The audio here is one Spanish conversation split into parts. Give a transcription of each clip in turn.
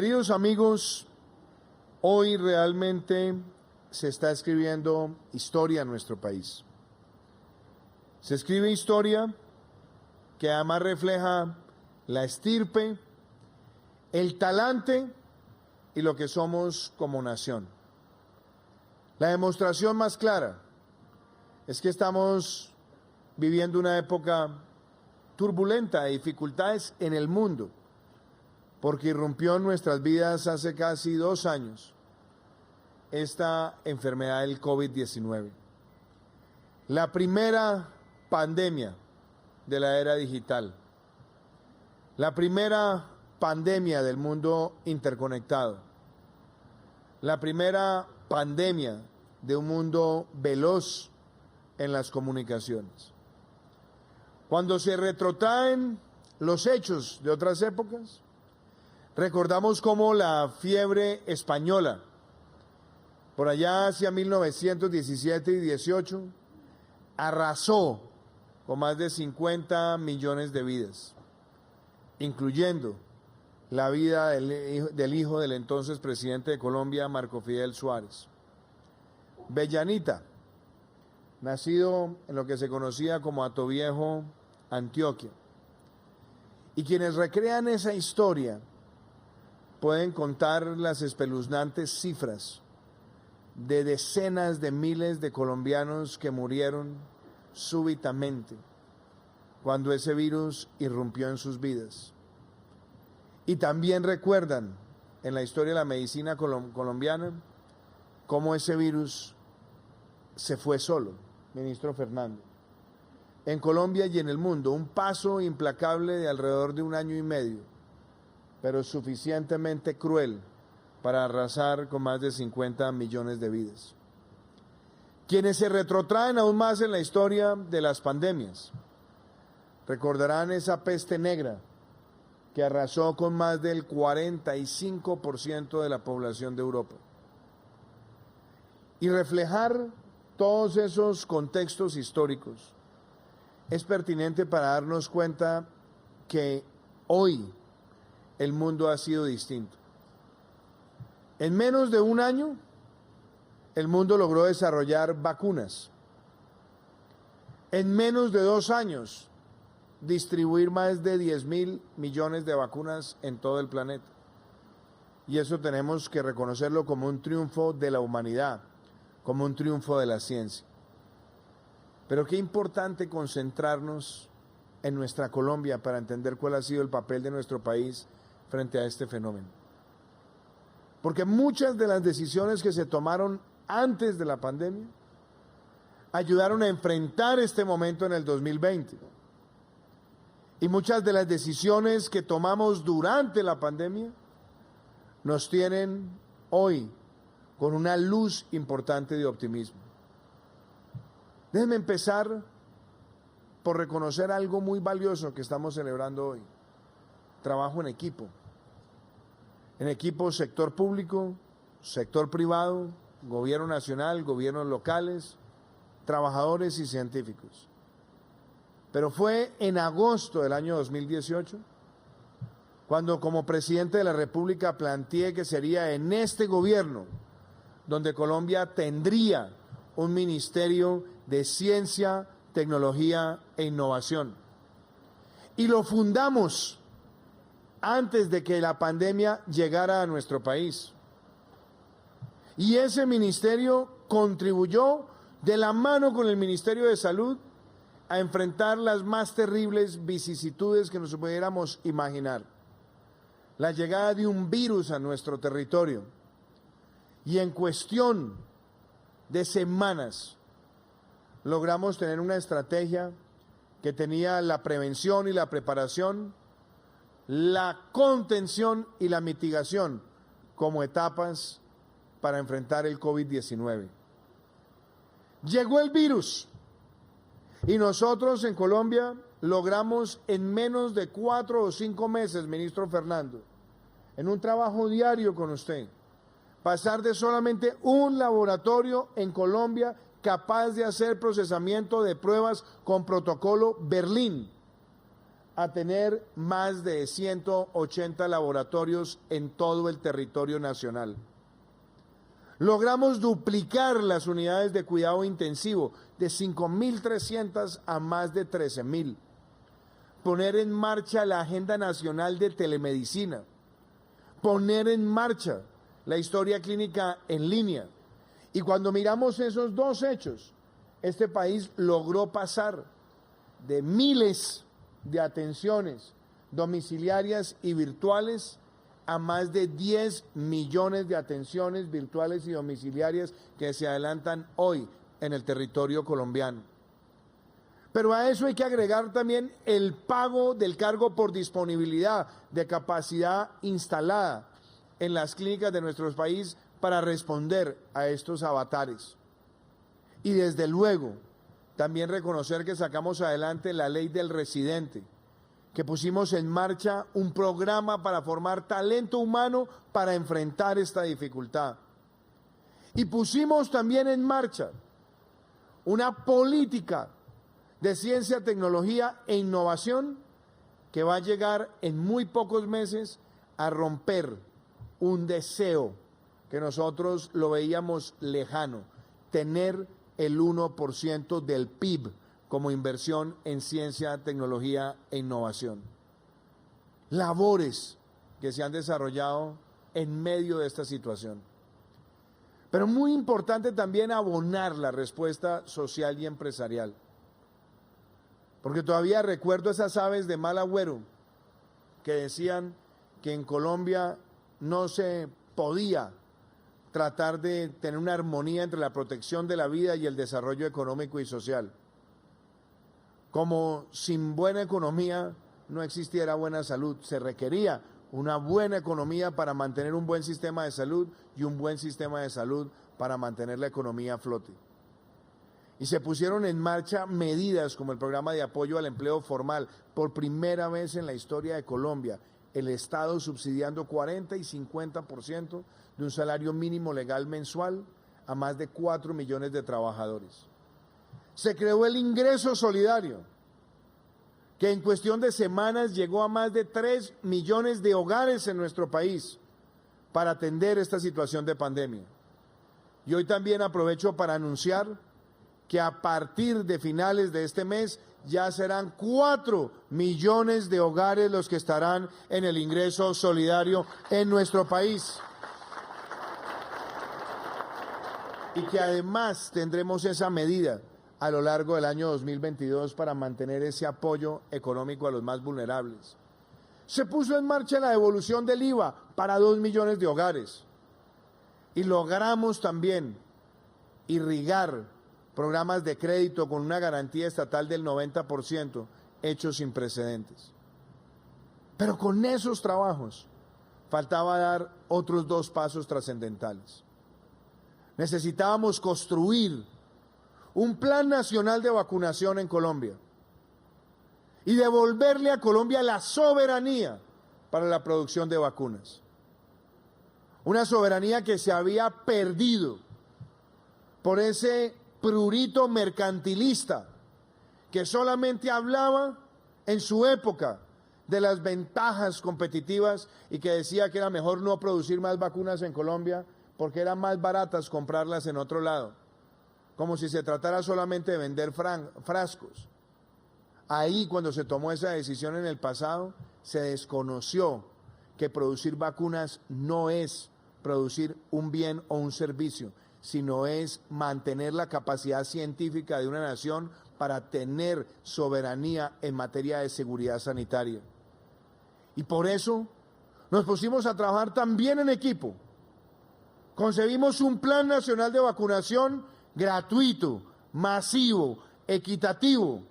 Queridos amigos, hoy realmente se está escribiendo historia en nuestro país. Se escribe historia que además refleja la estirpe, el talante y lo que somos como nación. La demostración más clara es que estamos viviendo una época turbulenta de dificultades en el mundo, porque irrumpió en nuestras vidas hace casi 2 años esta enfermedad del COVID-19. La primera pandemia de la era digital, la primera pandemia del mundo interconectado, la primera pandemia de un mundo veloz en las comunicaciones. Cuando se retrotraen los hechos de otras épocas, recordamos cómo la fiebre española, por allá hacia 1917 y 18, arrasó con más de 50 millones de vidas, incluyendo la vida del hijo del entonces presidente de Colombia, Marco Fidel Suárez. Bellanita, nacido en lo que se conocía como Hatoviejo, Antioquia. Y quienes recrean esa historia pueden contar las espeluznantes cifras de decenas de miles de colombianos que murieron súbitamente cuando ese virus irrumpió en sus vidas. Y también recuerdan en la historia de la medicina colombiana cómo ese virus se fue solo, ministro Fernando. En Colombia y en el mundo, un paso implacable de alrededor de 1 año y medio, pero suficientemente cruel para arrasar con más de 50 millones de vidas. Quienes se retrotraen aún más en la historia de las pandemias recordarán esa peste negra que arrasó con más del 45% de la población de Europa. Y reflejar todos esos contextos históricos es pertinente para darnos cuenta que hoy el mundo ha sido distinto. En menos de 1 año, el mundo logró desarrollar vacunas. En menos de 2 años, distribuir más de 10.000 millones de vacunas en todo el planeta. Y eso tenemos que reconocerlo como un triunfo de la humanidad, como un triunfo de la ciencia. Pero qué importante concentrarnos en nuestra Colombia para entender cuál ha sido el papel de nuestro país frente a este fenómeno. Porque muchas de las decisiones que se tomaron antes de la pandemia ayudaron a enfrentar este momento en el 2020. Y muchas de las decisiones que tomamos durante la pandemia nos tienen hoy con una luz importante de optimismo. Déjenme empezar por reconocer algo muy valioso que estamos celebrando hoy. Trabajo en equipo. En equipo sector público, sector privado, gobierno nacional, gobiernos locales, trabajadores y científicos. Pero fue en agosto del año 2018 cuando como presidente de la República planteé que sería en este gobierno donde Colombia tendría un ministerio de ciencia, tecnología e innovación. Y lo fundamos antes de que la pandemia llegara a nuestro país. Y ese ministerio contribuyó de la mano con el Ministerio de Salud a enfrentar las más terribles vicisitudes que nos pudiéramos imaginar. La llegada de un virus a nuestro territorio. Y en cuestión de semanas logramos tener una estrategia que tenía la prevención y la preparación, la contención y la mitigación como etapas para enfrentar el COVID-19. Llegó el virus y nosotros en Colombia logramos en menos de 4 o 5 meses, ministro Fernando, en un trabajo diario con usted, pasar de solamente un laboratorio en Colombia capaz de hacer procesamiento de pruebas con protocolo Berlín a tener más de 180 laboratorios en todo el territorio nacional. Logramos duplicar las unidades de cuidado intensivo de 5.300 a más de 13.000. Poner en marcha la Agenda Nacional de Telemedicina. Poner en marcha la historia clínica en línea. Y cuando miramos esos dos hechos, este país logró pasar de miles de atenciones domiciliarias y virtuales a más de 10 millones de atenciones virtuales y domiciliarias que se adelantan hoy en el territorio colombiano. Pero a eso hay que agregar también el pago del cargo por disponibilidad de capacidad instalada en las clínicas de nuestro país para responder a estos avatares. Y desde luego, también reconocer que sacamos adelante la ley del residente, que pusimos en marcha un programa para formar talento humano para enfrentar esta dificultad. Y pusimos también en marcha una política de ciencia, tecnología e innovación que va a llegar en muy pocos meses a romper un deseo que nosotros lo veíamos lejano, tener el 1% del PIB como inversión en ciencia, tecnología e innovación. Labores que se han desarrollado en medio de esta situación. Pero muy importante también abonar la respuesta social y empresarial. Porque todavía recuerdo esas aves de mal agüero que decían que en Colombia no se podía tratar de tener una armonía entre la protección de la vida y el desarrollo económico y social. Como sin buena economía no existiera buena salud, se requería una buena economía para mantener un buen sistema de salud y un buen sistema de salud para mantener la economía a flote. Y se pusieron en marcha medidas como el programa de apoyo al empleo formal. Por primera vez en la historia de Colombia, el Estado subsidiando 40 y 50% de un salario mínimo legal mensual a más de 4 millones de trabajadores. Se creó el ingreso solidario, que en cuestión de semanas llegó a más de 3 millones de hogares en nuestro país para atender esta situación de pandemia. Y hoy también aprovecho para anunciar que a partir de finales de este mes ya serán 4 millones de hogares los que estarán en el ingreso solidario en nuestro país. Y que además tendremos esa medida a lo largo del año 2022 para mantener ese apoyo económico a los más vulnerables. Se puso en marcha la devolución del IVA para 2 millones de hogares. Y logramos también irrigar programas de crédito con una garantía estatal del 90%, hechos sin precedentes. Pero con esos trabajos faltaba dar otros 2 pasos trascendentales. Necesitábamos construir un plan nacional de vacunación en Colombia y devolverle a Colombia la soberanía para la producción de vacunas. Una soberanía que se había perdido por ese prurito mercantilista que solamente hablaba en su época de las ventajas competitivas y que decía que era mejor no producir más vacunas en Colombia porque eran más baratas comprarlas en otro lado, como si se tratara solamente de vender frascos. Ahí, cuando se tomó esa decisión en el pasado, se desconoció que producir vacunas no es producir un bien o un servicio, sino es mantener la capacidad científica de una nación para tener soberanía en materia de seguridad sanitaria. Y por eso nos pusimos a trabajar también en equipo. Concebimos un plan nacional de vacunación gratuito, masivo, equitativo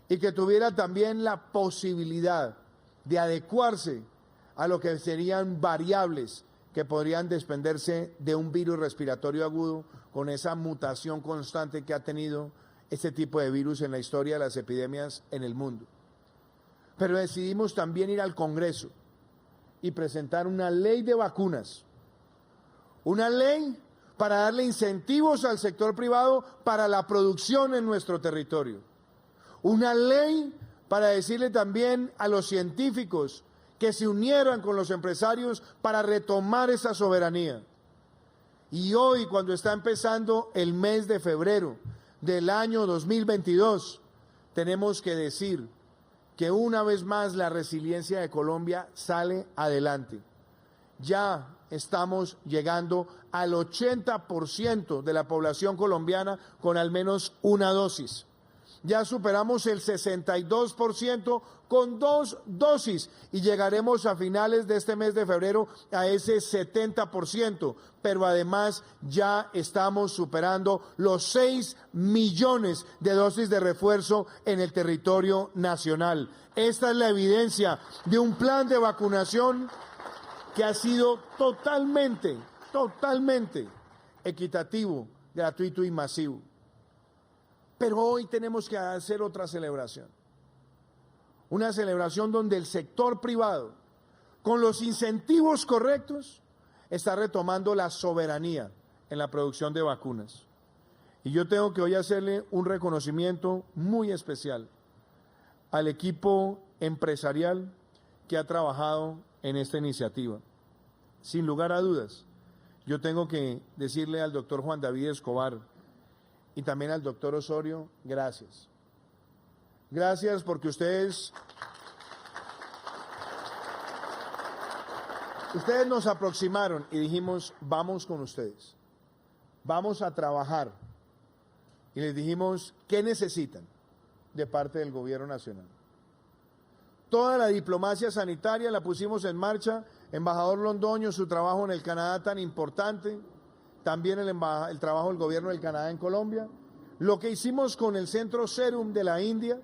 y que tuviera también la posibilidad de adecuarse a lo que serían variables que podrían desprenderse de un virus respiratorio agudo con esa mutación constante que ha tenido este tipo de virus en la historia de las epidemias en el mundo. Pero decidimos también ir al Congreso y presentar una ley de vacunas, una ley para darle incentivos al sector privado para la producción en nuestro territorio, una ley para decirle también a los científicos que se unieran con los empresarios para retomar esa soberanía. Y hoy, cuando está empezando el mes de febrero del año 2022, tenemos que decir que una vez más la resiliencia de Colombia sale adelante. Ya estamos llegando al 80% de la población colombiana con al menos una dosis. Ya superamos el 62% con 2 dosis y llegaremos a finales de este mes de febrero a ese 70%, pero además ya estamos superando los 6 millones de dosis de refuerzo en el territorio nacional. Esta es la evidencia de un plan de vacunación que ha sido totalmente equitativo, gratuito y masivo. Pero hoy tenemos que hacer otra celebración. Una celebración donde el sector privado, con los incentivos correctos, está retomando la soberanía en la producción de vacunas. Y yo tengo que hoy hacerle un reconocimiento muy especial al equipo empresarial que ha trabajado en esta iniciativa. Sin lugar a dudas, yo tengo que decirle al doctor Juan David Escobar y también al doctor Osorio, gracias. Gracias porque ustedes nos aproximaron y dijimos, vamos con ustedes, vamos a trabajar. Y les dijimos, ¿qué necesitan de parte del gobierno nacional? Toda la diplomacia sanitaria la pusimos en marcha. Embajador Londoño, su trabajo en el Canadá tan importante, también el trabajo del gobierno del Canadá en Colombia, lo que hicimos con el Centro Serum de la India,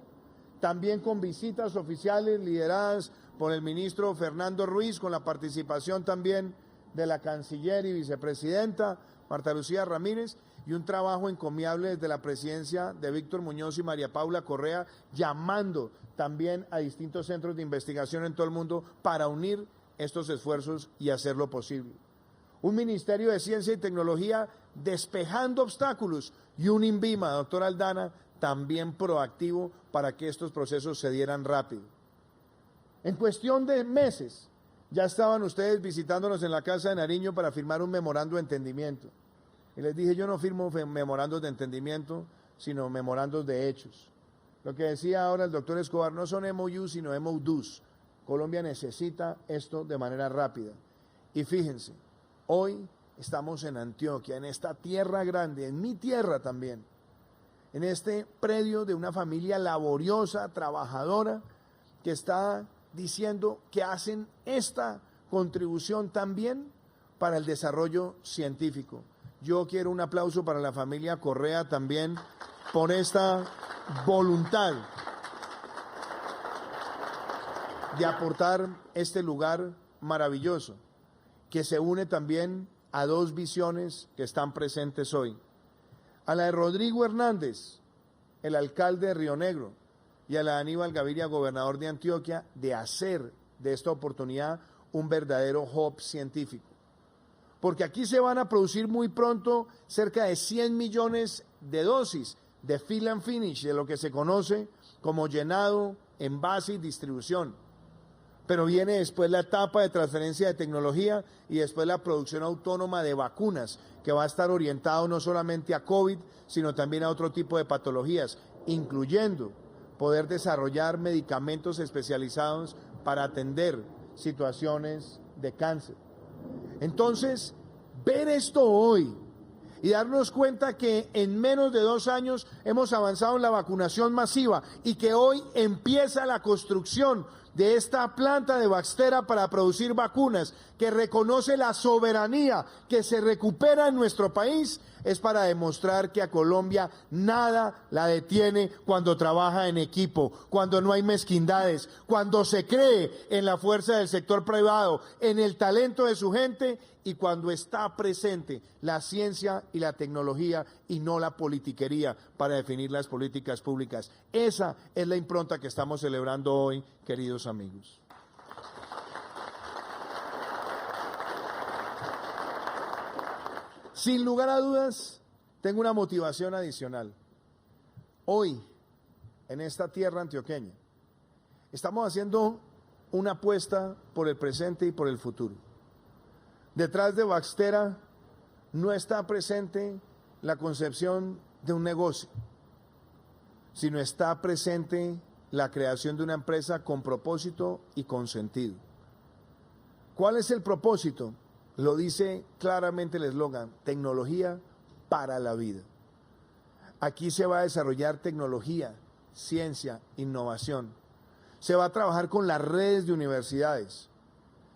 también con visitas oficiales lideradas por el ministro Fernando Ruiz, con la participación también de la canciller y vicepresidenta Marta Lucía Ramírez, y un trabajo encomiable desde la presidencia de Víctor Muñoz y María Paula Correa, llamando también a distintos centros de investigación en todo el mundo para unir estos esfuerzos y hacerlo posible. Un Ministerio de Ciencia y Tecnología despejando obstáculos y un INVIMA, doctor Aldana, también proactivo para que estos procesos se dieran rápido. En cuestión de meses, ya estaban ustedes visitándonos en la Casa de Nariño para firmar un memorando de entendimiento. Y les dije, yo no firmo memorandos de entendimiento, sino memorandos de hechos. Lo que decía ahora el doctor Escobar, no son MOU, sino MOUs. Colombia necesita esto de manera rápida. Y fíjense, hoy estamos en Antioquia, en esta tierra grande, en mi tierra también, en este predio de una familia laboriosa, trabajadora, que está diciendo que hacen esta contribución también para el desarrollo científico. Yo quiero un aplauso para la familia Correa también por esta voluntad de aportar este lugar maravilloso, que se une también a 2 visiones que están presentes hoy. A la de Rodrigo Hernández, el alcalde de Río Negro, y a la de Aníbal Gaviria, gobernador de Antioquia, de hacer de esta oportunidad un verdadero hub científico. Porque aquí se van a producir muy pronto cerca de 100 millones de dosis de fill and finish, de lo que se conoce como llenado, envase y distribución. Pero viene después la etapa de transferencia de tecnología y después la producción autónoma de vacunas, que va a estar orientado no solamente a COVID, sino también a otro tipo de patologías, incluyendo poder desarrollar medicamentos especializados para atender situaciones de cáncer. Entonces, ver esto hoy y darnos cuenta que en menos de 2 años hemos avanzado en la vacunación masiva y que hoy empieza la construcción de esta planta de Baxtera para producir vacunas, que reconoce la soberanía que se recupera en nuestro país, es para demostrar que a Colombia nada la detiene cuando trabaja en equipo, cuando no hay mezquindades, cuando se cree en la fuerza del sector privado, en el talento de su gente y cuando está presente la ciencia y la tecnología y no la politiquería para definir las políticas públicas. Esa es la impronta que estamos celebrando hoy, queridos amigos. Sin lugar a dudas, tengo una motivación adicional. Hoy, en esta tierra antioqueña, Estamos haciendo una apuesta por el presente y por el futuro. Detrás de Baxtera no está presente la concepción de un negocio, sino está presente la creación de una empresa con propósito y con sentido. ¿Cuál es el propósito? Lo dice claramente el eslogan: tecnología para la vida. Aquí se va a desarrollar tecnología, ciencia, innovación. Se va a trabajar con las redes de universidades,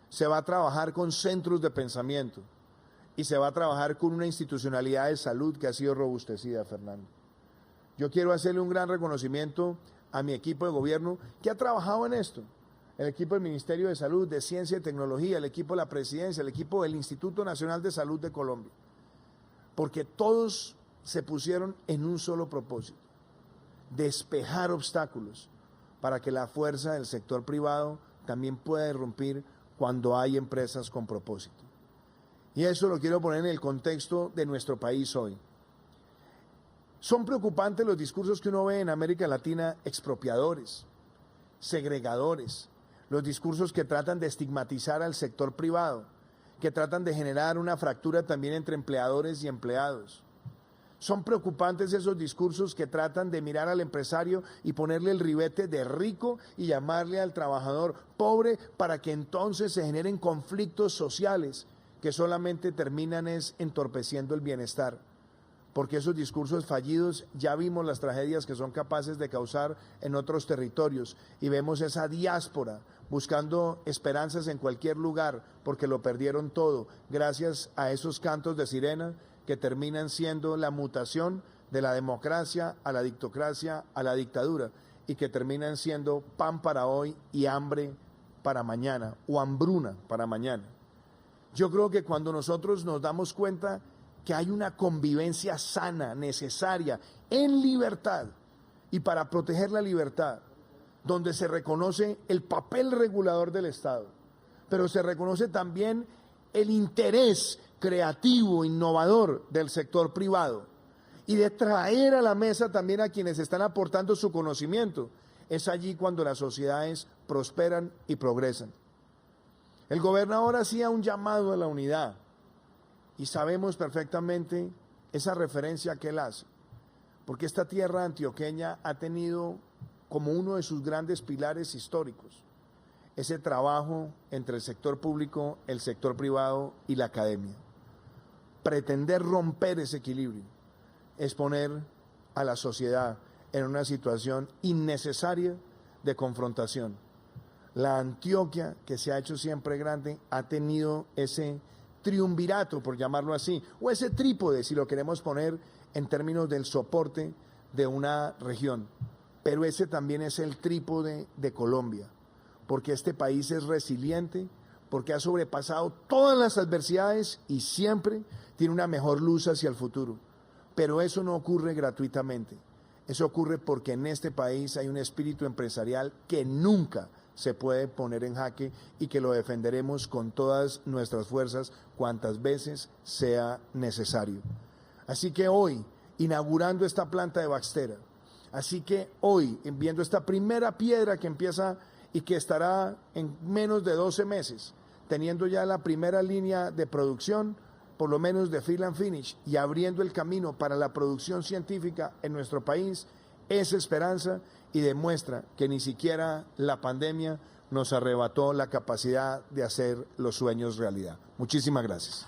se va a trabajar con centros de pensamiento y se va a trabajar con una institucionalidad de salud que ha sido robustecida, Fernando. Yo quiero hacerle un gran reconocimiento a mi equipo de gobierno que ha trabajado en esto. El equipo del Ministerio de Salud, de Ciencia y Tecnología, el equipo de la Presidencia, el equipo del Instituto Nacional de Salud de Colombia. Porque todos se pusieron en un solo propósito: despejar obstáculos para que la fuerza del sector privado también pueda irrumpir cuando hay empresas con propósito. Y eso lo quiero poner en el contexto de nuestro país hoy. Son preocupantes los discursos que uno ve en América Latina, expropiadores, segregadores, los discursos que tratan de estigmatizar al sector privado, que tratan de generar una fractura también entre empleadores y empleados. Son preocupantes esos discursos que tratan de mirar al empresario y ponerle el ribete de rico y llamarle al trabajador pobre para que entonces se generen conflictos sociales que solamente terminan entorpeciendo el bienestar. Porque esos discursos fallidos, ya vimos las tragedias que son capaces de causar en otros territorios y vemos esa diáspora buscando esperanzas en cualquier lugar porque lo perdieron todo gracias a esos cantos de sirena que terminan siendo la mutación de la democracia a la dictocracia, a la dictadura, y que terminan siendo pan para hoy y hambre para mañana, o hambruna para mañana. Yo creo que cuando nosotros nos damos cuenta que hay una convivencia sana, necesaria, en libertad, y para proteger la libertad, donde se reconoce el papel regulador del Estado, pero se reconoce también el interés creativo, innovador del sector privado, y de traer a la mesa también a quienes están aportando su conocimiento. Es allí cuando las sociedades prosperan y progresan. El gobernador hacía un llamado a la unidad y sabemos perfectamente esa referencia que él hace, porque esta tierra antioqueña ha tenido como uno de sus grandes pilares históricos ese trabajo entre el sector público, el sector privado y la academia. Pretender romper ese equilibrio es poner a la sociedad en una situación innecesaria de confrontación. La Antioquia, que se ha hecho siempre grande, ha tenido ese triunvirato, por llamarlo así, o ese trípode, si lo queremos poner en términos del soporte de una región. Pero ese también es el trípode de Colombia, porque este país es resiliente, porque ha sobrepasado todas las adversidades y siempre tiene una mejor luz hacia el futuro. Pero eso no ocurre gratuitamente. Eso ocurre porque en este país hay un espíritu empresarial que nunca se puede poner en jaque y que lo defenderemos con todas nuestras fuerzas cuantas veces sea necesario. Así que hoy, inaugurando esta planta de Baxtera, así que hoy, viendo esta primera piedra que empieza y que estará en menos de 12 meses, teniendo ya la primera línea de producción, por lo menos de fill and finish, y abriendo el camino para la producción científica en nuestro país, es esperanza y demuestra que ni siquiera la pandemia nos arrebató la capacidad de hacer los sueños realidad. Muchísimas gracias.